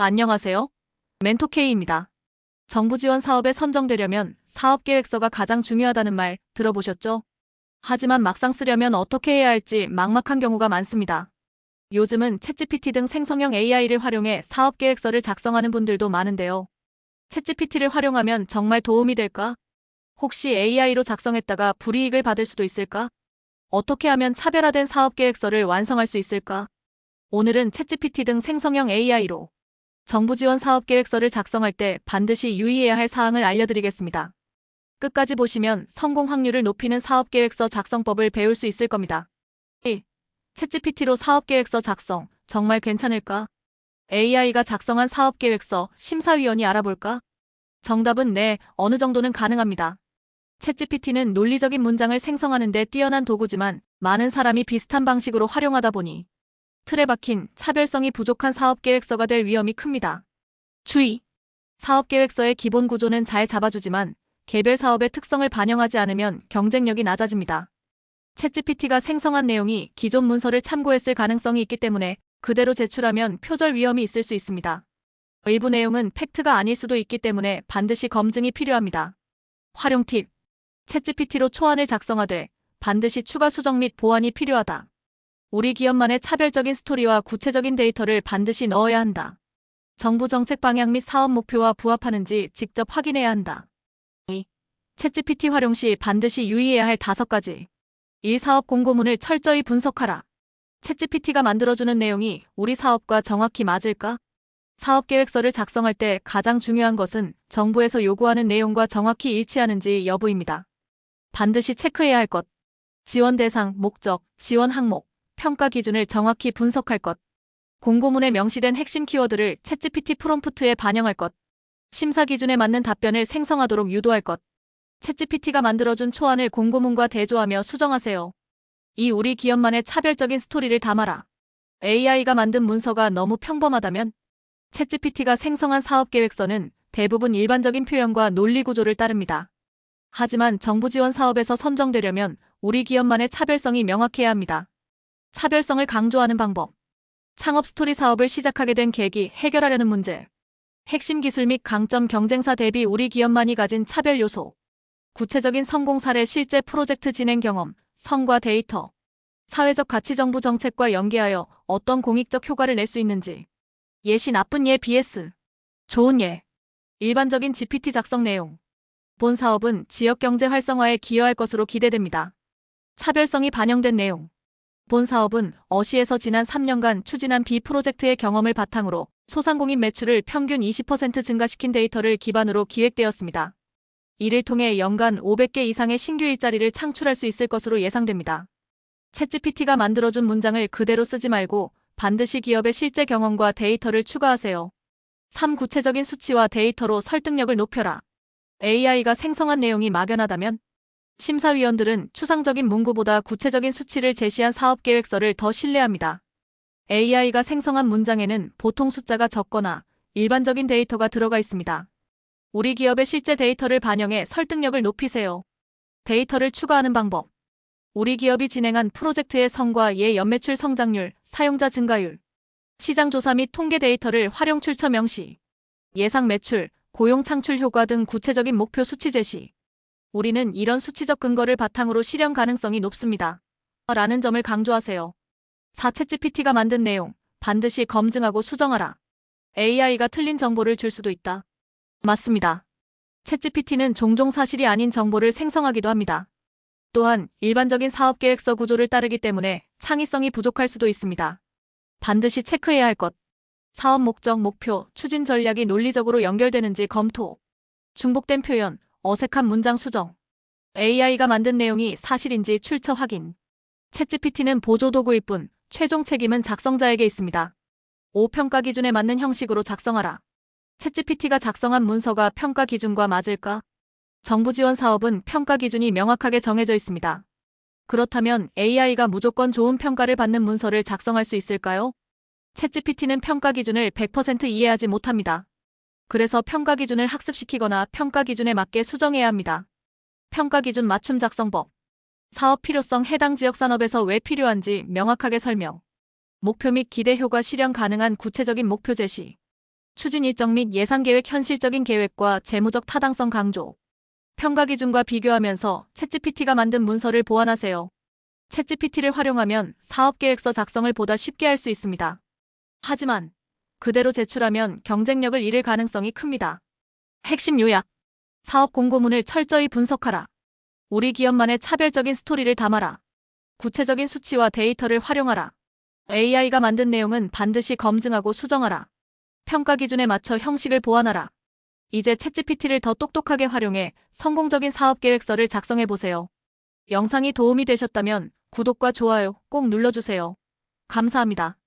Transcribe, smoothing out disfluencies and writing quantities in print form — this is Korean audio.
안녕하세요. 멘토K입니다. 정부 지원 사업에 선정되려면 사업계획서가 가장 중요하다는 말 들어보셨죠? 하지만 막상 쓰려면 어떻게 해야 할지 막막한 경우가 많습니다. 요즘은 챗GPT 등 생성형 AI를 활용해 사업계획서를 작성하는 분들도 많은데요. 챗GPT를 활용하면 정말 도움이 될까? 혹시 AI로 작성했다가 불이익을 받을 수도 있을까? 어떻게 하면 차별화된 사업계획서를 완성할 수 있을까? 오늘은 챗GPT 등 생성형 AI로 정부 지원 사업 계획서를 작성할 때 반드시 유의해야 할 사항을 알려드리겠습니다. 끝까지 보시면 성공 확률을 높이는 사업 계획서 작성법을 배울 수 있을 겁니다. 1. 챗GPT로 사업 계획서 작성, 정말 괜찮을까? AI가 작성한 사업 계획서, 심사위원이 알아볼까? 정답은 네, 어느 정도는 가능합니다. 챗GPT는 논리적인 문장을 생성하는 데 뛰어난 도구지만 많은 사람이 비슷한 방식으로 활용하다 보니 틀에 박힌 차별성이 부족한 사업계획서가 될 위험이 큽니다. 주의! 사업계획서의 기본 구조는 잘 잡아주지만 개별 사업의 특성을 반영하지 않으면 경쟁력이 낮아집니다. 챗GPT가 생성한 내용이 기존 문서를 참고했을 가능성이 있기 때문에 그대로 제출하면 표절 위험이 있을 수 있습니다. 일부 내용은 팩트가 아닐 수도 있기 때문에 반드시 검증이 필요합니다. 활용 팁! 챗GPT로 초안을 작성하되 반드시 추가 수정 및 보완이 필요하다. 우리 기업만의 차별적인 스토리와 구체적인 데이터를 반드시 넣어야 한다. 정부 정책 방향 및 사업 목표와 부합하는지 직접 확인해야 한다. 2. 챗GPT 활용 시 반드시 유의해야 할 5가지. 1. 사업 공고문을 철저히 분석하라. 챗GPT가 만들어주는 내용이 우리 사업과 정확히 맞을까? 사업계획서를 작성할 때 가장 중요한 것은 정부에서 요구하는 내용과 정확히 일치하는지 여부입니다. 반드시 체크해야 할 것. 지원 대상, 목적, 지원 항목, 평가 기준을 정확히 분석할 것. 공고문에 명시된 핵심 키워드를 챗GPT 프롬프트에 반영할 것. 심사 기준에 맞는 답변을 생성하도록 유도할 것. 챗GPT가 만들어준 초안을 공고문과 대조하며 수정하세요. 이 우리 기업만의 차별적인 스토리를 담아라. AI가 만든 문서가 너무 평범하다면 챗GPT가 생성한 사업계획서는 대부분 일반적인 표현과 논리 구조를 따릅니다. 하지만 정부 지원 사업에서 선정되려면 우리 기업만의 차별성이 명확해야 합니다. 차별성을 강조하는 방법. 창업 스토리 사업을 시작하게 된 계기, 해결하려는 문제. 핵심 기술 및 강점 경쟁사 대비 우리 기업만이 가진 차별 요소. 구체적인 성공 사례, 실제 프로젝트 진행 경험, 성과 데이터. 사회적 가치 정부 정책과 연계하여 어떤 공익적 효과를 낼 수 있는지. 예시 나쁜 예 vs 좋은 예. 일반적인 GPT 작성 내용. 본 사업은 지역 경제 활성화에 기여할 것으로 기대됩니다. 차별성이 반영된 내용. 본 사업은 어시에서 지난 3년간 추진한 B 프로젝트의 경험을 바탕으로 소상공인 매출을 평균 20% 증가시킨 데이터를 기반으로 기획되었습니다. 이를 통해 연간 500개 이상의 신규 일자리를 창출할 수 있을 것으로 예상됩니다. 챗GPT가 만들어준 문장을 그대로 쓰지 말고 반드시 기업의 실제 경험과 데이터를 추가하세요. 3. 구체적인 수치와 데이터로 설득력을 높여라. AI가 생성한 내용이 막연하다면 심사위원들은 추상적인 문구보다 구체적인 수치를 제시한 사업계획서를 더 신뢰합니다. AI가 생성한 문장에는 보통 숫자가 적거나 일반적인 데이터가 들어가 있습니다. 우리 기업의 실제 데이터를 반영해 설득력을 높이세요. 데이터를 추가하는 방법. 우리 기업이 진행한 프로젝트의 성과, 예 연매출 성장률, 사용자 증가율, 시장조사 및 통계 데이터를 활용 출처 명시, 예상 매출, 고용 창출 효과 등 구체적인 목표 수치 제시. 우리는 이런 수치적 근거를 바탕으로 실현 가능성이 높습니다. 라는 점을 강조하세요. 4. 챗GPT가 만든 내용, 반드시 검증하고 수정하라. AI가 틀린 정보를 줄 수도 있다. 맞습니다. 챗GPT는 종종 사실이 아닌 정보를 생성하기도 합니다. 또한 일반적인 사업계획서 구조를 따르기 때문에 창의성이 부족할 수도 있습니다. 반드시 체크해야 할 것. 사업 목적, 목표, 추진 전략이 논리적으로 연결되는지 검토. 중복된 표현, 어색한 문장 수정. AI가 만든 내용이 사실인지 출처 확인. 챗GPT는 보조도구일 뿐 최종 책임은 작성자에게 있습니다. 5. 평가 기준에 맞는 형식으로 작성하라. 챗GPT가 작성한 문서가 평가 기준과 맞을까? 정부 지원 사업은 평가 기준이 명확하게 정해져 있습니다. 그렇다면 AI가 무조건 좋은 평가를 받는 문서를 작성할 수 있을까요? 챗GPT는 평가 기준을 100% 이해하지 못합니다. 그래서 평가 기준을 학습시키거나 평가 기준에 맞게 수정해야 합니다. 평가 기준 맞춤 작성법. 사업 필요성, 해당 지역 산업에서 왜 필요한지 명확하게 설명. 목표 및 기대 효과 실현 가능한 구체적인 목표 제시. 추진 일정 및 예산 계획 현실적인 계획과 재무적 타당성 강조. 평가 기준과 비교하면서 챗GPT가 만든 문서를 보완하세요. 챗GPT를 활용하면 사업계획서 작성을 보다 쉽게 할 수 있습니다. 하지만 그대로 제출하면 경쟁력을 잃을 가능성이 큽니다. 핵심 요약. 사업 공고문을 철저히 분석하라. 우리 기업만의 차별적인 스토리를 담아라. 구체적인 수치와 데이터를 활용하라. AI가 만든 내용은 반드시 검증하고 수정하라. 평가 기준에 맞춰 형식을 보완하라. 이제 챗GPT를 더 똑똑하게 활용해 성공적인 사업 계획서를 작성해 보세요. 영상이 도움이 되셨다면 구독과 좋아요 꼭 눌러주세요. 감사합니다.